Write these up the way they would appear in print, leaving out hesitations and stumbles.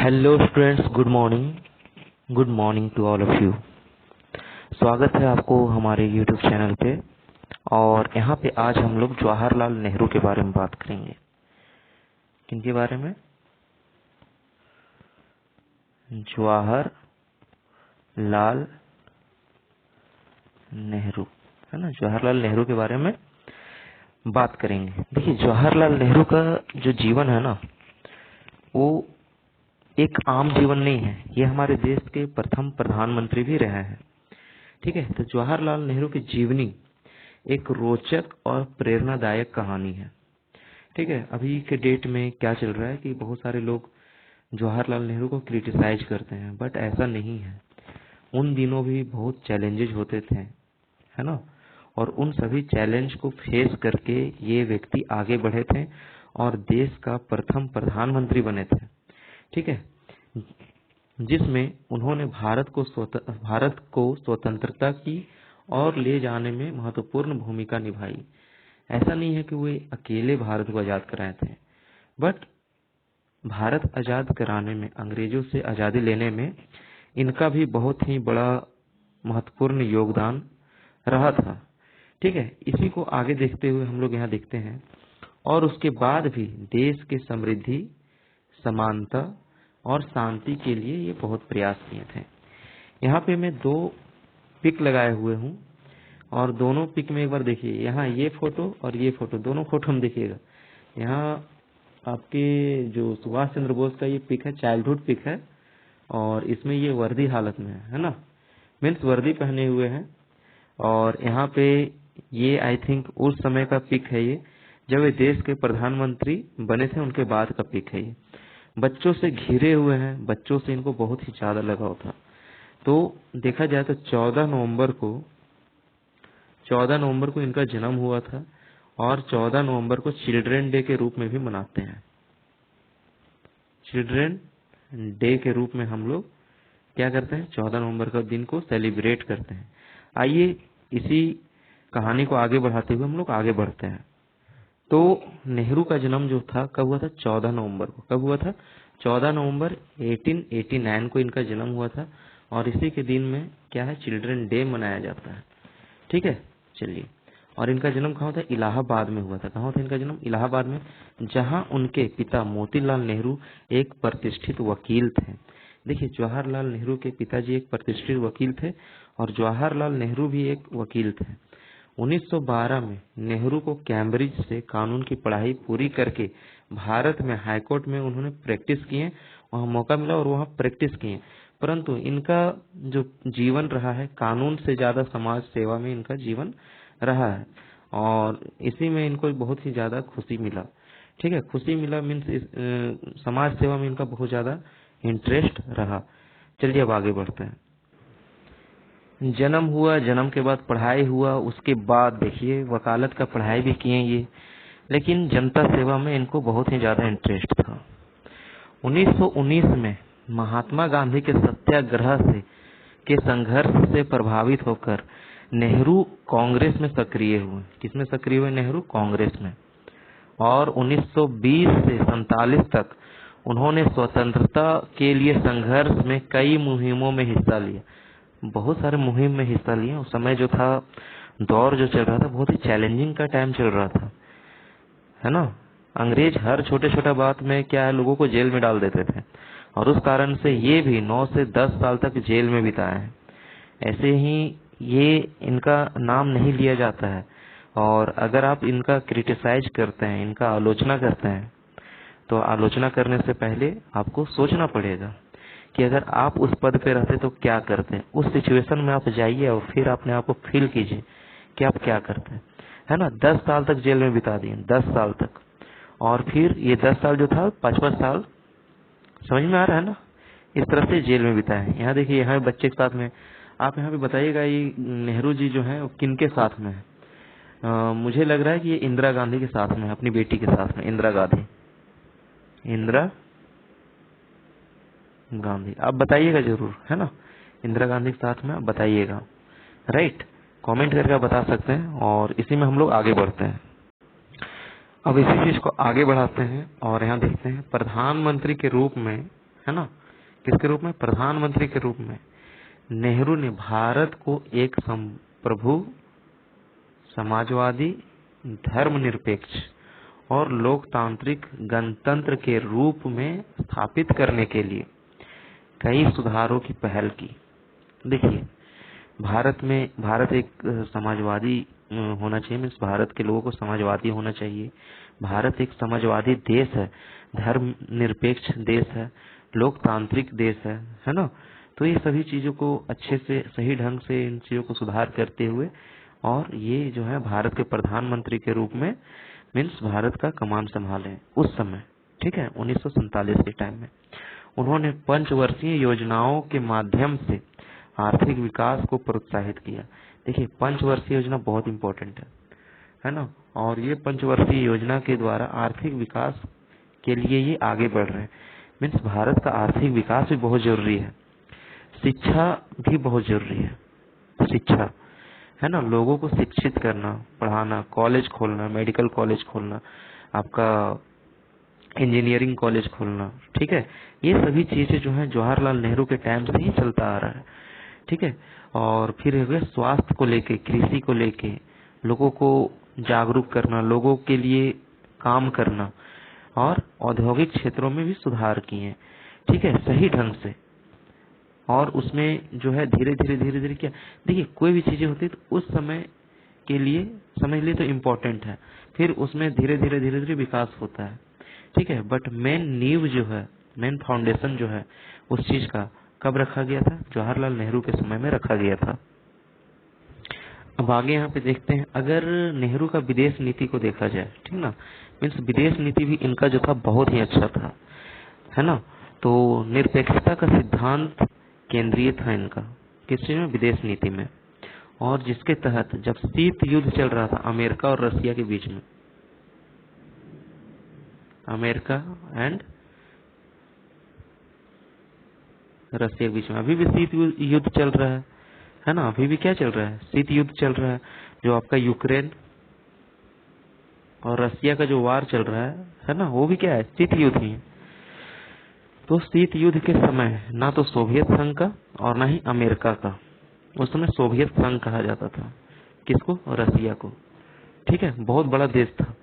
Hello students, good morning to all of you. स्वागत है आपको हमारे यूट्यूब चैनल पे। और यहाँ पे आज हम लोग जवाहरलाल नेहरू के बारे में बात करेंगे। किनके बारे में? जवाहरलाल नेहरू, है ना। जवाहरलाल नेहरू के बारे में बात करेंगे। देखिए, जवाहरलाल नेहरू का जो जीवन है ना, वो एक आम जीवन नहीं है। ये हमारे देश के प्रथम प्रधानमंत्री भी रहे हैं। ठीक है, तो जवाहरलाल नेहरू की जीवनी एक रोचक और प्रेरणादायक कहानी है। ठीक है, अभी के डेट में क्या चल रहा है कि बहुत सारे लोग जवाहरलाल नेहरू को क्रिटिसाइज करते हैं, बट ऐसा नहीं है। उन दिनों भी बहुत चैलेंजेस होते थे, है ना। और उन सभी चैलेंज को फेस करके ये व्यक्ति आगे बढ़े थे और देश का प्रथम प्रधानमंत्री बने थे। ठीक है, जिसमें उन्होंने भारत को स्वतंत्रता की और ले जाने में महत्वपूर्ण भूमिका निभाई। ऐसा नहीं है कि वे अकेले भारत को आजाद कराए थे, बट भारत आजाद कराने में, अंग्रेजों से आजादी लेने में इनका भी बहुत ही बड़ा महत्वपूर्ण योगदान रहा था। ठीक है, इसी को आगे देखते हुए हम लोग यहाँ देखते हैं। और उसके बाद भी देश की समृद्धि, समानता और शांति के लिए ये बहुत प्रयास किए थे। यहाँ पे मैं दो पिक लगाए हुए हूँ, और दोनों पिक में एक बार देखिए, यहाँ ये फोटो और ये फोटो, दोनों फोटो हम देखिएगा। यहाँ आपके जो सुभाष चंद्र बोस का ये पिक है, चाइल्डहुड पिक है, और इसमें ये वर्दी हालत में है ना, मीन्स वर्दी पहने हुए हैं। और यहाँ पे ये आई थिंक उस समय का पिक है, ये जब वे देश के प्रधानमंत्री बने थे, उनके बाद का पिक है ये। बच्चों से घिरे हुए हैं, बच्चों से इनको बहुत ही ज्यादा लगाव था। तो देखा जाए तो 14 नवंबर को इनका जन्म हुआ था, और 14 नवंबर को चिल्ड्रन डे के रूप में भी मनाते हैं। चिल्ड्रन डे के रूप में हम लोग क्या करते हैं, 14 नवंबर का दिन को सेलिब्रेट करते हैं। आइए इसी कहानी को आगे बढ़ाते हुए हम लोग आगे बढ़ते हैं। तो नेहरू का जन्म जो था कब हुआ था? 14 नवंबर को। कब हुआ था? 14 नवंबर 1889 को इनका जन्म हुआ था, और इसी के दिन में क्या है, चिल्ड्रन डे मनाया जाता है। ठीक है, चलिए। और इनका जन्म कहाँ था? इलाहाबाद में हुआ था। कहाँ था इनका जन्म? इलाहाबाद में, जहाँ उनके पिता मोतीलाल नेहरू एक प्रतिष्ठित वकील थे। देखिए, जवाहरलाल नेहरू के पिताजी एक प्रतिष्ठित वकील थे, और जवाहरलाल नेहरू भी एक वकील थे। 1912 में नेहरू को कैम्ब्रिज से कानून की पढ़ाई पूरी करके भारत में हाईकोर्ट में उन्होंने प्रैक्टिस किए, वहाँ मौका मिला और वहाँ प्रैक्टिस किए। परंतु इनका जो जीवन रहा है, कानून से ज्यादा समाज सेवा में इनका जीवन रहा है, और इसी में इनको बहुत ही ज्यादा खुशी मिला। ठीक है, खुशी मिला मीन्स समाज सेवा में इनका बहुत ज्यादा इंटरेस्ट रहा। चलिए अब आगे बढ़ते हैं। जन्म हुआ, जन्म के बाद पढ़ाई हुआ, उसके बाद देखिए वकालत का पढ़ाई भी किए ये, लेकिन जनता सेवा में इनको बहुत ही ज्यादा इंटरेस्ट था। 1919 में महात्मा गांधी के सत्याग्रह से के संघर्ष से प्रभावित होकर नेहरू कांग्रेस में सक्रिय हुए। किसमें सक्रिय हुए? नेहरू कांग्रेस में। और 1920 से 47 तक उन्होंने स्वतंत्रता के लिए संघर्ष में कई मुहिमों में हिस्सा लिया। बहुत सारे मुहिम में हिस्सा लिए। उस समय जो था, दौर जो चल रहा था, बहुत ही चैलेंजिंग का टाइम चल रहा था, है ना। अंग्रेज हर छोटे छोटा बात में क्या है, लोगों को जेल में डाल देते थे, और उस कारण से ये भी 9 से 10 साल तक जेल में बिताए हैं। ऐसे ही ये इनका नाम नहीं लिया जाता है, और अगर आप इनका क्रिटिसाइज करते हैं, इनका आलोचना करते हैं, तो आलोचना करने से पहले आपको सोचना पड़ेगा कि अगर आप उस पद पे रहते तो क्या करते। उस सिचुएशन में आप जाइए और फिर अपने आप को फील कीजिए कि आप क्या करते हैं, है ना। 10 साल तक जेल में बिता दिए, 10 साल तक। और फिर ये 10 साल जो था, 5 साल, समझ में आ रहा है ना, इस तरह से जेल में बिताए। यहाँ देखिए, यहाँ बच्चे के साथ में, आप यहाँ पे बताइएगा ये नेहरू जी जो है वो किन के साथ में है? मुझे लग रहा है कि ये इंदिरा गांधी के साथ में है, अपनी बेटी के साथ में। इंदिरा गांधी, आप बताइएगा जरूर, है ना। इंदिरा गांधी के साथ में आप बताइएगा, राइट। कमेंट करके आप बता सकते हैं, और इसी में हम लोग आगे बढ़ते हैं। अब इसी चीज को आगे बढ़ाते हैं, और यहाँ देखते हैं प्रधानमंत्री के रूप में है ना, किसके रूप में, प्रधानमंत्री के रूप में नेहरू ने भारत को एक संप्रभु, समाजवादी, धर्मनिरपेक्ष और लोकतांत्रिक गणतंत्र के रूप में स्थापित करने के लिए कई सुधारों की पहल की। देखिए, भारत एक समाजवादी होना चाहिए, मीन्स भारत के लोगों को समाजवादी होना चाहिए। भारत एक समाजवादी देश है, धर्मनिरपेक्ष देश है, लोकतांत्रिक देश है ना। तो ये सभी चीजों को अच्छे से सही ढंग से इन चीजों को सुधार करते हुए, और ये जो है भारत के प्रधानमंत्री के रूप में मीन्स भारत का कमान संभाले उस समय, ठीक है, 1947 के टाइम में। उन्होंने पंचवर्षीय योजनाओं के माध्यम से आर्थिक विकास को प्रोत्साहित किया। देखिए, पंचवर्षीय योजना बहुत इंपॉर्टेंट है ना, और ये पंचवर्षीय योजना के द्वारा आर्थिक विकास के लिए ये आगे बढ़ रहे हैं। मीन्स भारत का आर्थिक विकास भी बहुत जरूरी है, शिक्षा भी बहुत जरूरी है। शिक्षा है ना, लोगों को शिक्षित करना, पढ़ाना, कॉलेज खोलना, मेडिकल कॉलेज खोलना, आपका इंजीनियरिंग कॉलेज खोलना, ठीक है, ये सभी चीजें जो है जवाहरलाल नेहरू के टाइम से ही चलता आ रहा है, ठीक है। और फिर हो गया स्वास्थ्य को लेके, कृषि को लेके लोगों को जागरूक करना, लोगों के लिए काम करना, और औद्योगिक क्षेत्रों में भी सुधार किए, ठीक है, सही ढंग से। और उसमें जो है धीरे धीरे क्या, देखिए कोई भी चीजें होती है तो उस समय के लिए समझ लिए तो इम्पोर्टेंट है, फिर उसमें धीरे धीरे विकास होता है, ठीक है। बट मेन नींव जो है, मेन फाउंडेशन जो है उस चीज का कब रखा गया था, जवाहरलाल नेहरू के समय में रखा गया था। अब आगे यहाँ पे देखते हैं, अगर नेहरू का विदेश नीति को देखा जाए, ठीक ना, मीन्स विदेश नीति भी इनका जो था बहुत ही अच्छा था, है ना। तो निरपेक्षता का सिद्धांत केंद्रीय था इनका, किस चीज में, विदेश नीति में, और जिसके तहत जब शीत युद्ध चल रहा था अमेरिका और रसिया के बीच में, अमेरिका एंड रसिया के बीच में अभी भी शीत युद्ध चल रहा है ना, अभी भी क्या चल रहा है, शीत युद्ध चल रहा है। जो आपका यूक्रेन और रसिया का जो वार चल रहा है ना, वो भी क्या है, शीत युद्ध ही है। तो शीत युद्ध के समय ना तो सोवियत संघ का और ना ही अमेरिका का, उस समय सोवियत संघ कहा जाता था किसको, रसिया को, ठीक है, बहुत बड़ा देश था,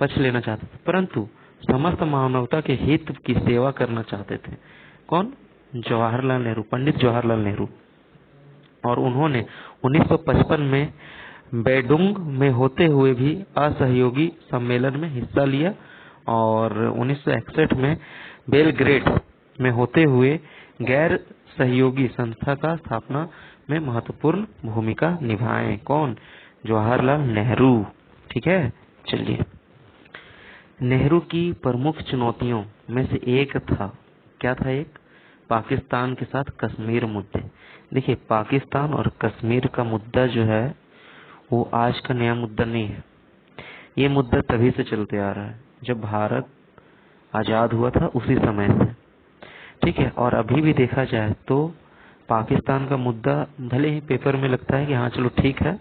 पक्ष लेना चाहता था, परंतु समस्त मानवता के हित की सेवा करना चाहते थे। कौन, जवाहरलाल नेहरू, पंडित जवाहरलाल नेहरू। और उन्होंने 1955 में बेडुंग में होते हुए भी असहयोगी सम्मेलन में हिस्सा लिया, और 1961 में बेलग्रेड में होते हुए गैर सहयोगी संस्था का स्थापना में महत्वपूर्ण भूमिका निभाए। कौन, जवाहरलाल नेहरू, ठीक है। चलिए, नेहरू की प्रमुख चुनौतियों में से एक था, क्या था, एक पाकिस्तान के साथ कश्मीर मुद्दे। देखिए, पाकिस्तान और कश्मीर का मुद्दा जो है वो आज का नया मुद्दा नहीं है, ये मुद्दा तभी से चलते आ रहा है जब भारत आजाद हुआ था उसी समय से, ठीक है। और अभी भी देखा जाए तो पाकिस्तान का मुद्दा भले ही पेपर में लगता है कि हाँ चलो ठीक है,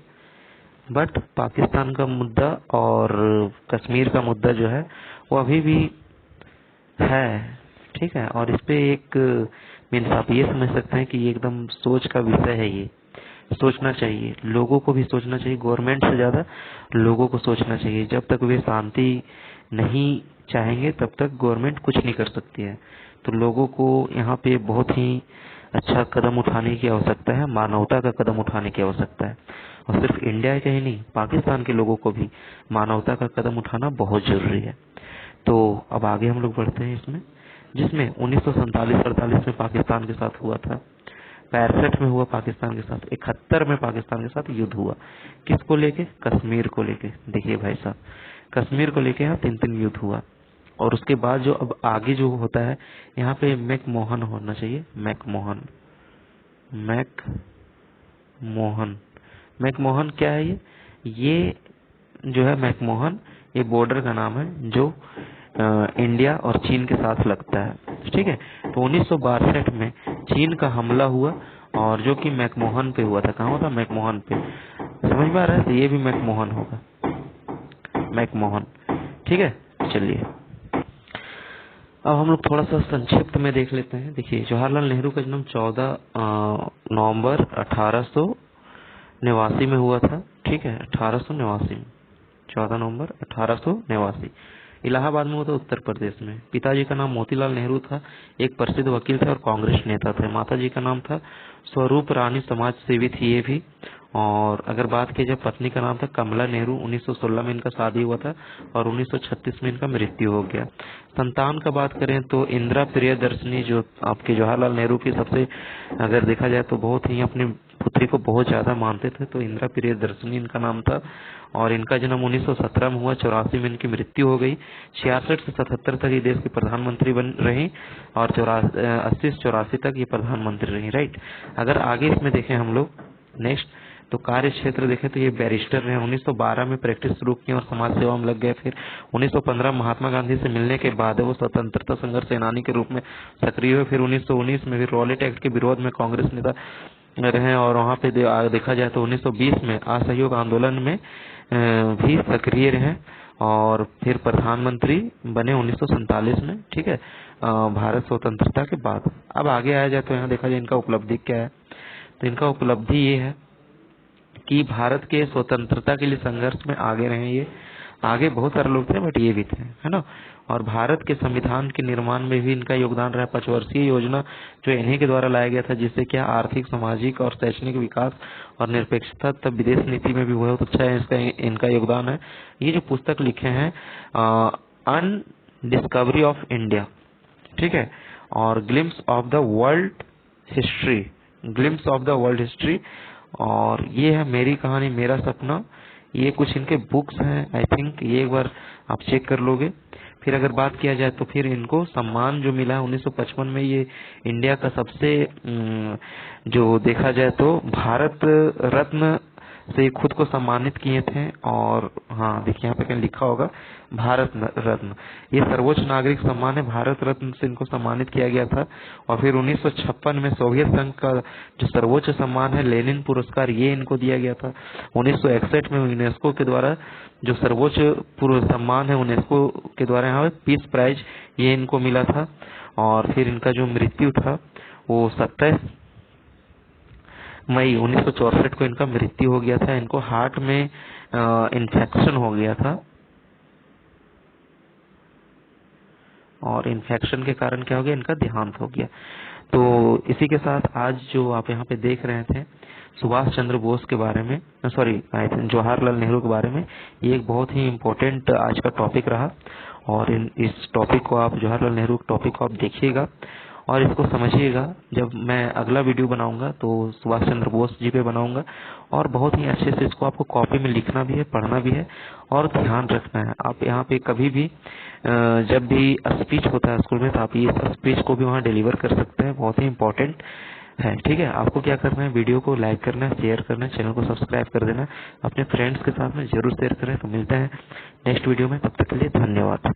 बट पाकिस्तान का मुद्दा और कश्मीर का मुद्दा जो है वो अभी भी है, ठीक है। और इस पे एक मीन्स आप ये समझ सकते हैं कि ये एकदम सोच का विषय है, ये सोचना चाहिए, लोगों को भी सोचना चाहिए, गवर्नमेंट से ज्यादा लोगों को सोचना चाहिए। जब तक वे शांति नहीं चाहेंगे तब तक गवर्नमेंट कुछ नहीं कर सकती है। तो लोगों को यहाँ पे बहुत ही अच्छा कदम उठाने की आवश्यकता है, मानवता का कदम उठाने की आवश्यकता है, और सिर्फ इंडिया के ही नहीं, पाकिस्तान के लोगों को भी मानवता का कदम उठाना बहुत जरूरी है। तो अब आगे हम लोग बढ़ते हैं इसमें, जिसमें 1947-48 में पाकिस्तान के साथ हुआ था, 65 में हुआ पाकिस्तान के साथ, 71 में पाकिस्तान के साथ युद्ध हुआ, किसको लेके, कश्मीर को लेके। देखिए भाई साहब, कश्मीर को लेके यहाँ 3 युद्ध हुआ। और उसके बाद जो अब आगे जो होता है, यहाँ पे मैकमोहन होना चाहिए, मैकमोहन, मैकमोहन क्या है, ये जो है मैकमोहन, ये बॉर्डर का नाम है जो इंडिया और चीन के साथ लगता है, ठीक है। तो 1962 में चीन का हमला हुआ, और जो कि मैकमोहन पे हुआ था, कहाँ हुआ था, मैकमोहन पे, समझ में आ रहा है, तो ये भी मैकमोहन होगा, मैकमोहन, ठीक है। चलिए, अब हम लोग थोड़ा सा संक्षिप्त में देख लेते हैं। देखिए, जवाहरलाल नेहरू का जन्म 14 नवंबर 1889 में हुआ था। ठीक है, 1889 में, 14 नवंबर 1889 इलाहाबाद में हुआ था, उत्तर प्रदेश में। पिताजी का नाम मोतीलाल नेहरू था, एक प्रसिद्ध वकील थे और कांग्रेस नेता थे। माताजी का नाम था स्वरूप रानी, समाज सेवी थी ये भी। और अगर बात की जाए पत्नी का नाम था कमला नेहरू। 1916 में इनका शादी हुआ था और 1936 में इनका मृत्यु हो गया। संतान का बात करें तो इंदिरा प्रियदर्शनी, जो आपके जवाहरलाल नेहरू की सबसे, अगर देखा जाए तो बहुत ही अपनी पुत्री को बहुत ज्यादा मानते थे, तो इंदिरा प्रियदर्शनी इनका नाम था। और इनका जन्म 1917 में हुआ, 84 में इनकी मृत्यु हो गई। 66 से 77 तक ये देश की प्रधानमंत्री बन रही और 80 से 84 तक ये प्रधानमंत्री रही। राइट, अगर आगे इसमें देखें हम लोग नेक्स्ट, तो कार्य क्षेत्र देखें तो ये बैरिस्टर रहे। 1912 में प्रैक्टिस शुरू की और समाज सेवा में लग गए। फिर 1915 महात्मा गांधी से मिलने के बाद वो स्वतंत्रता संघर्ष सेनानी के रूप में सक्रिय हुए। फिर 1919 में भी रॉलेट एक्ट के विरोध में कांग्रेस नेता रहे और वहाँ पे देखा जाए तो 1920 में असहयोग आंदोलन में भी सक्रिय रहे और फिर प्रधानमंत्री बने 1947 में। ठीक है, भारत स्वतंत्रता के बाद। अब आगे आया जाए तो यहाँ देखा जाए इनका उपलब्धि क्या है। तो इनका उपलब्धि ये है कि भारत के स्वतंत्रता के लिए संघर्ष में आगे रहे। ये आगे बहुत सारे लोग थे बट ये भी थे, है ना। और भारत के संविधान के निर्माण में भी इनका योगदान रहा। 5 वर्षीय योजना जो इन्हीं के द्वारा लाया गया था, जिससे क्या आर्थिक, सामाजिक और शैक्षणिक विकास और निरपेक्षता तब विदेश नीति में भी बहुत अच्छा है इसका इनका योगदान है। ये जो पुस्तक लिखे हैं अन डिस्कवरी ऑफ इंडिया, ठीक है, और glimpse of the world history, glimpse of the world history, और ये है मेरी कहानी मेरा सपना। ये कुछ इनके बुक्स हैं, आई थिंक ये एक बार आप चेक कर लोगे। फिर अगर बात किया जाए तो फिर इनको सम्मान जो मिला है 1955 में, ये इंडिया का सबसे जो देखा जाए तो भारत रत्न से खुद को सम्मानित किए थे। और हाँ देखिए यहाँ पे कहीं लिखा होगा भारत रत्न, ये सर्वोच्च नागरिक सम्मान है, भारत रत्न से इनको सम्मानित किया गया था। और फिर 1956 में सोवियत संघ का जो सर्वोच्च सम्मान है लेनिन पुरस्कार, ये इनको दिया गया था। 1961 में यूनेस्को के द्वारा जो सर्वोच्च सम्मान है यूनेस्को के द्वारा यहाँ पीस प्राइज, ये इनको मिला था। और फिर इनका जो मृत्यु था वो 27 मई 1964 को इनका मृत्यु हो गया था। इनको हार्ट में इन्फेक्शन हो गया था और इन्फेक्शन के कारण क्या हो गया, इनका देहांत हो गया। तो इसी के साथ आज जो आप यहाँ पे देख रहे थे सुभाष चंद्र बोस के बारे में, सॉरी जवाहरलाल नेहरू के बारे में, ये एक बहुत ही इम्पोर्टेंट आज का टॉपिक रहा। और इस टॉपिक को आप, जवाहरलाल नेहरू टॉपिक को आप देखिएगा और इसको समझिएगा। जब मैं अगला वीडियो बनाऊंगा तो सुभाष चंद्र बोस जी पे बनाऊंगा और बहुत ही अच्छे से इसको आपको कॉपी में लिखना भी है, पढ़ना भी है और ध्यान रखना है। आप यहाँ पे कभी भी जब भी स्पीच होता है स्कूल में तो आप ये स्पीच को भी वहाँ डिलीवर कर सकते हैं, बहुत ही इम्पोर्टेंट है। ठीक है, आपको क्या करना है, वीडियो को लाइक करना है, शेयर करना है, चैनल को सब्सक्राइब कर देना, अपने फ्रेंड्स के साथ में जरूर शेयर करें। तो मिलते हैं नेक्स्ट वीडियो में, तब तक के लिए धन्यवाद।